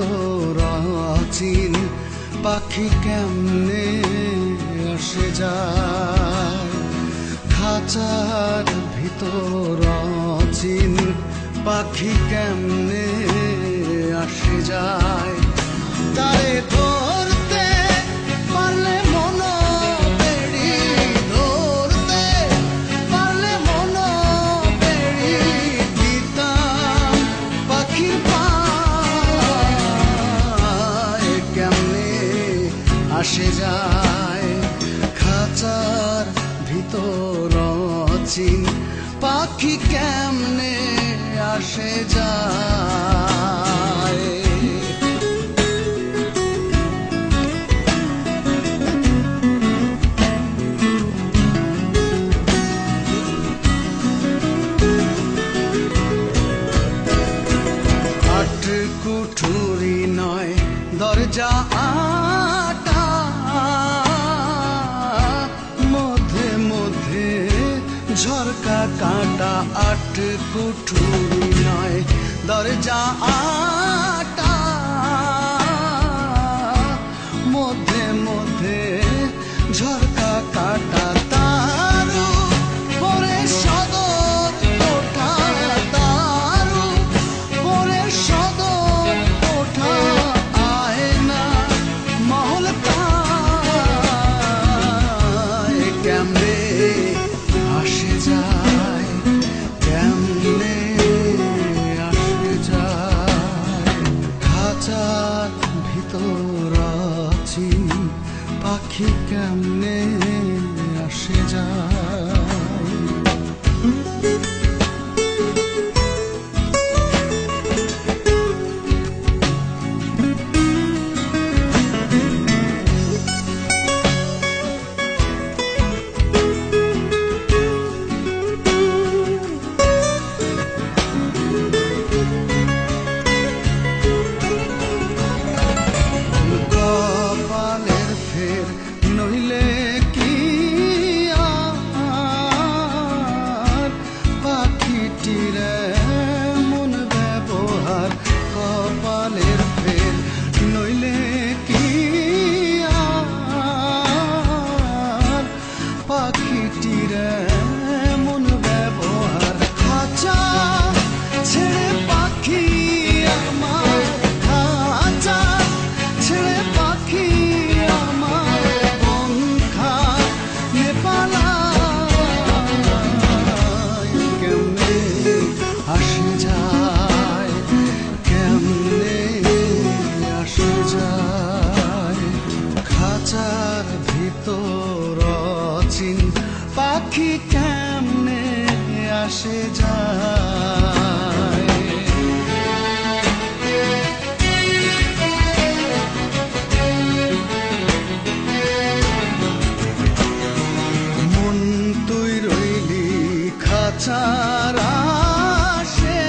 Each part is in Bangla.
ভিতর অচিন পাখি কেমনে আসে যায়, খাঁচার ভিতর অচিন পাখি কেমনে আসে যায়। তারে ধরতে পারলে মন বেড়ি, ধরতে পারলে মন বেড়ি দিতাম পাখির পায় কেমনে আসে যায়, খাঁচার ভিতর অচিন পাখি কেমনে আসে যায়। আট কুঠুরি নয় দরজা আটা, মধ্যে মধ্যে ঝরকা কাটা। আট কুঠুরি নয় দরজা আটা, মধ্যে মধ্যে ঝরকা কাটা। তারু পরে সদর কোঠা, তারু পরে সদর কোঠা। আয়না মহল তাই কেমনে আসে যায়, কেমনে আসে যায়, খাঁচার ভিতর অচিন পাখি কেমনে আসে যায়। কপালের ফের নইলে কি আর পাখিটির মন ব্যবহার, কপালের ফের নইলে কি আর পাখিটির মন ব্যবহার। খাঁচা ছেড়ে পাখি আমার, খাঁচা ছেড়ে পাখি আমার পঙ্খা নেপালায় কেমনে আসে যায়, কেমনে আসে যায়, খাঁচার ভিতর অচিন পাখি কেমনে আসে যায়। মন তুই রইলি খাঁচার আশে,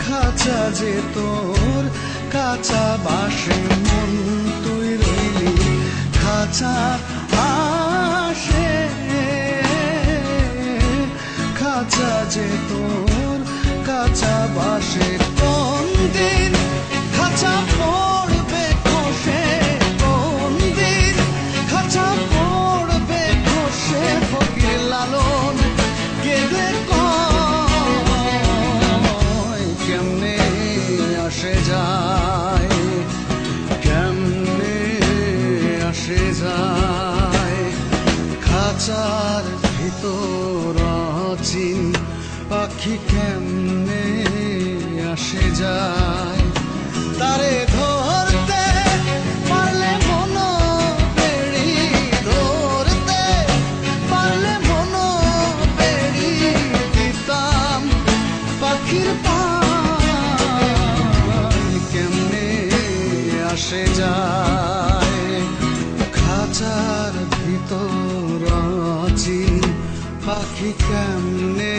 খাঁচা যে তোর কাঁচা বাসে। মন তুই রইলি খাঁচার আশে, খাঁচা যে তোর কাঁচা বাসে। কোন দিন খাঁচা পড়বে খসে, কোন দিন খাঁচা পড়বে খসে। ফকির লালন কেঁদে কয় কেমনে আসে যায়, কেমনে আসে যায়, খাঁচার ভিতর অচিন পাখি কেমনে আসে যায়। তারে ধরতে পারলে মন বেড়ি, ধরতে পারলে মন বেড়ি দিতাম পাখির পায় কেমনে আসে যায়, খাঁচার ভিতর অচিন পাখি কেমনে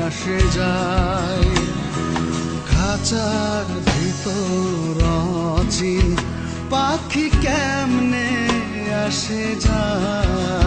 আসে যায়, খাঁচার ভিতর অচিন পাখি কেমনে আসে যায়।